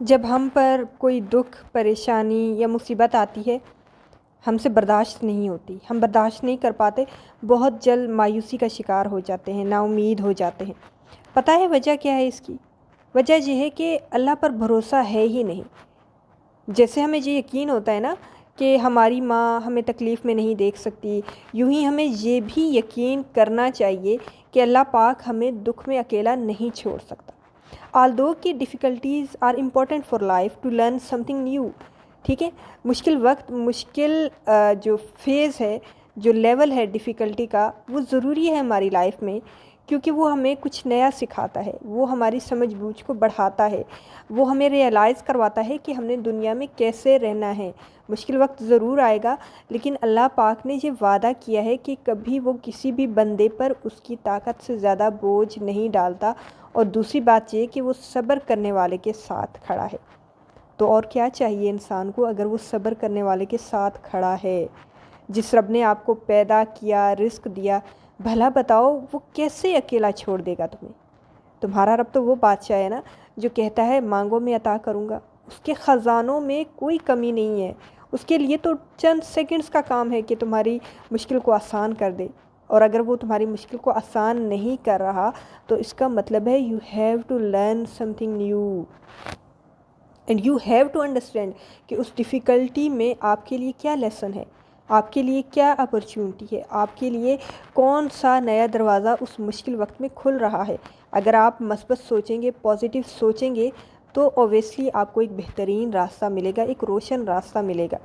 جب ہم پر کوئی دکھ، پریشانی یا مصیبت آتی ہے، ہم سے برداشت نہیں ہوتی، ہم برداشت نہیں کر پاتے، بہت جلد مایوسی کا شکار ہو جاتے ہیں، نا امید ہو جاتے ہیں۔ پتہ ہے وجہ کیا ہے اس کی؟ وجہ یہ ہے کہ اللہ پر بھروسہ ہے ہی نہیں۔ جیسے ہمیں یہ یقین ہوتا ہے نا کہ ہماری ماں ہمیں تکلیف میں نہیں دیکھ سکتی، یوں ہی ہمیں یہ بھی یقین کرنا چاہیے کہ اللہ پاک ہمیں دکھ میں اکیلا نہیں چھوڑ سکتا۔ Although کہ difficulties are important for life to learn something new، ٹھیک ہے، مشکل وقت، مشکل جو فیز ہے، جو لیول ہے ڈیفیکلٹی کا، وہ ضروری ہے ہماری لائف میں، کیونکہ وہ ہمیں کچھ نیا سکھاتا ہے، وہ ہماری سمجھ بوجھ کو بڑھاتا ہے، وہ ہمیں ریئلائز کرواتا ہے کہ ہم نے دنیا میں کیسے رہنا ہے۔ مشکل وقت ضرور آئے گا، لیکن اللہ پاک نے یہ وعدہ کیا ہے کہ کبھی وہ کسی بھی بندے پر اس کی طاقت سے زیادہ بوجھ نہیں ڈالتا، اور دوسری بات یہ کہ وہ صبر کرنے والے کے ساتھ کھڑا ہے۔ تو اور کیا چاہیے انسان کو اگر وہ صبر کرنے والے کے ساتھ کھڑا ہے؟ جس رب نے آپ کو پیدا کیا، رزق دیا، بھلا بتاؤ وہ کیسے اکیلا چھوڑ دے گا تمہیں؟ تمہارا رب تو وہ بادشاہ ہے نا جو کہتا ہے مانگو میں عطا کروں گا، اس کے خزانوں میں کوئی کمی نہیں ہے، اس کے لیے تو چند سیکنڈز کا کام ہے کہ تمہاری مشکل کو آسان کر دے۔ اور اگر وہ تمہاری مشکل کو آسان نہیں کر رہا تو اس کا مطلب ہے you have to learn something new and you have to understand کہ اس ڈیفیکلٹی میں آپ کے لیے کیا لیسن ہے، آپ کے لیے کیا اپرچونٹی ہے، آپ کے لیے کون سا نیا دروازہ اس مشکل وقت میں کھل رہا ہے۔ اگر آپ مثبت سوچیں گے، پازیٹیو سوچیں گے، تو اوبیسلی آپ کو ایک بہترین راستہ ملے گا، ایک روشن راستہ ملے گا۔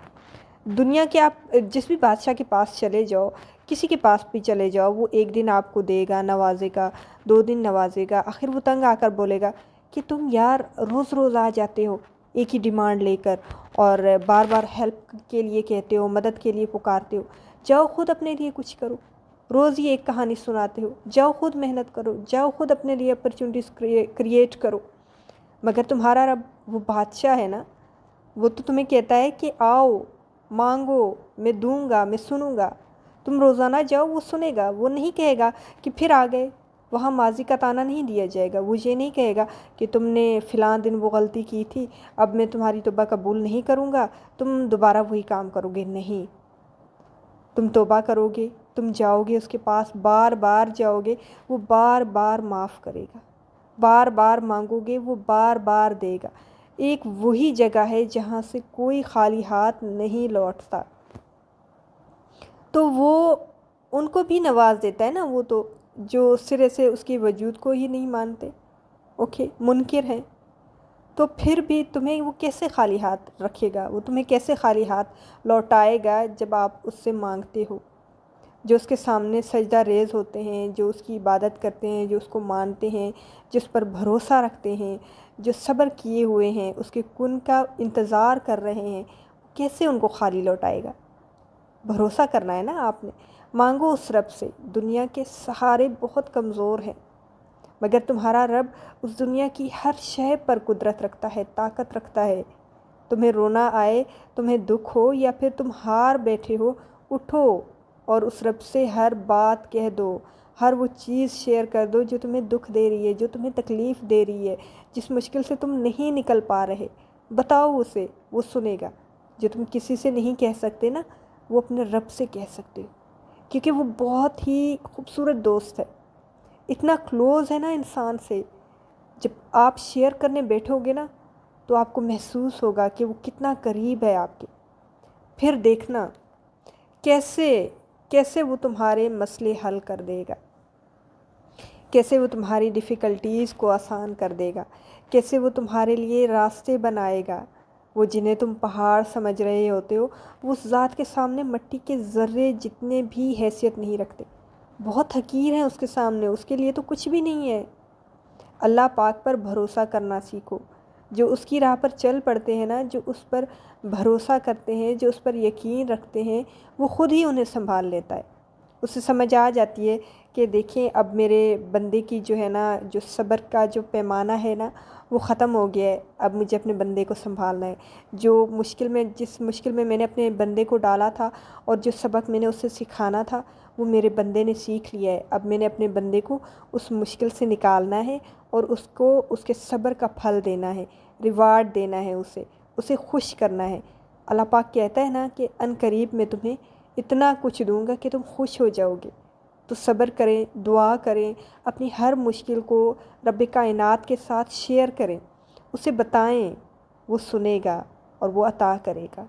دنیا کے آپ جس بھی بادشاہ کے پاس چلے جاؤ، کسی کے پاس بھی چلے جاؤ، وہ ایک دن آپ کو دے گا، نوازے گا، 2 دن نوازے گا، آخر وہ تنگ آ کر بولے گا کہ تم یار روز روز آ جاتے ہو ایک ہی ڈیمانڈ لے کر، اور بار بار ہیلپ کے لیے کہتے ہو، مدد کے لیے پکارتے ہو، جاؤ خود اپنے لیے کچھ کرو۔ روز ہی ایک کہانی سناتے ہو، جاؤ خود محنت کرو، جاؤ خود اپنے لیے اپرچونٹیز کریٹ کرو۔ مگر تمہارا رب وہ بادشاہ ہے نا، وہ تو تمہیں کہتا ہے کہ آؤ مانگو، میں دوں گا، میں سنوں گا۔ تم روزانہ جاؤ، وہ سنے گا، وہ نہیں کہے گا کہ پھر آ گئے۔ وہاں ماضی کا تانا نہیں دیا جائے گا، وہ یہ نہیں کہے گا کہ تم نے فلاں دن وہ غلطی کی تھی، اب میں تمہاری توبہ قبول نہیں کروں گا، تم دوبارہ وہی کام کرو گے۔ نہیں، تم توبہ کرو گے، تم جاؤ گے اس کے پاس، بار بار جاؤ گے، وہ بار بار معاف کرے گا، بار بار مانگو گے، وہ بار بار دے گا۔ ایک وہی جگہ ہے جہاں سے کوئی خالی ہاتھ نہیں لوٹتا۔ تو وہ ان کو بھی نواز دیتا ہے نا، وہ تو جو سرے سے اس کے وجود کو ہی نہیں مانتے، اوکے، منکر ہیں، تو پھر بھی تمہیں وہ کیسے خالی ہاتھ رکھے گا؟ وہ تمہیں کیسے خالی ہاتھ لوٹائے گا جب آپ اس سے مانگتے ہو؟ جو اس کے سامنے سجدہ ریز ہوتے ہیں، جو اس کی عبادت کرتے ہیں، جو اس کو مانتے ہیں، جس پر بھروسہ رکھتے ہیں، جو صبر کیے ہوئے ہیں، اس کے کن کا انتظار کر رہے ہیں، کیسے ان کو خالی لوٹائے گا؟ بھروسہ کرنا ہے نا آپ نے۔ مانگو اس رب سے۔ دنیا کے سہارے بہت کمزور ہیں، مگر تمہارا رب اس دنیا کی ہر شے پر قدرت رکھتا ہے، طاقت رکھتا ہے۔ تمہیں رونا آئے، تمہیں دکھ ہو، یا پھر تم ہار بیٹھے ہو، اٹھو اور اس رب سے ہر بات کہہ دو، ہر وہ چیز شیئر کر دو جو تمہیں دکھ دے رہی ہے، جو تمہیں تکلیف دے رہی ہے، جس مشکل سے تم نہیں نکل پا رہے۔ بتاؤ اسے، وہ سنے گا۔ جو تم کسی سے نہیں کہہ سکتے نا، وہ اپنے رب سے کہہ سکتے ہو، کیونکہ وہ بہت ہی خوبصورت دوست ہے، اتنا کلوز ہے نا انسان سے۔ جب آپ شیئر کرنے بیٹھو گے نا تو آپ کو محسوس ہوگا کہ وہ کتنا قریب ہے آپ کے۔ پھر دیکھنا کیسے کیسے وہ تمہارے مسئلے حل کر دے گا، کیسے وہ تمہاری ڈیفیکلٹیز کو آسان کر دے گا، کیسے وہ تمہارے لیے راستے بنائے گا۔ وہ جنہیں تم پہاڑ سمجھ رہے ہوتے ہو، وہ اس ذات کے سامنے مٹی کے ذرے جتنے بھی حیثیت نہیں رکھتے، بہت حقیر ہیں اس کے سامنے، اس کے لیے تو کچھ بھی نہیں ہے۔ اللہ پاک پر بھروسہ کرنا سیکھو۔ جو اس کی راہ پر چل پڑتے ہیں نا، جو اس پر بھروسہ کرتے ہیں، جو اس پر یقین رکھتے ہیں، وہ خود ہی انہیں سنبھال لیتا ہے۔ اسے سمجھ آ جاتی ہے کہ دیکھیں اب میرے بندے کی جو ہے نا، جو صبر کا جو پیمانہ ہے نا، وہ ختم ہو گیا ہے، اب مجھے اپنے بندے کو سنبھالنا ہے۔ جس مشکل میں میں نے اپنے بندے کو ڈالا تھا اور جو سبق میں نے اسے سکھانا تھا وہ میرے بندے نے سیکھ لیا ہے۔ اب میں نے اپنے بندے کو اس مشکل سے نکالنا ہے اور اس کو اس کے صبر کا پھل دینا ہے، ریوارڈ دینا ہے، اسے خوش کرنا ہے۔ اللہ پاک کہتا ہے نا کہ ان قریب میں تمہیں اتنا کچھ دوں گا کہ تم خوش ہو جاؤ گے۔ تو صبر کریں، دعا کریں، اپنی ہر مشکل کو رب کائنات کے ساتھ شیئر کریں، اسے بتائیں، وہ سنے گا اور وہ عطا کرے گا۔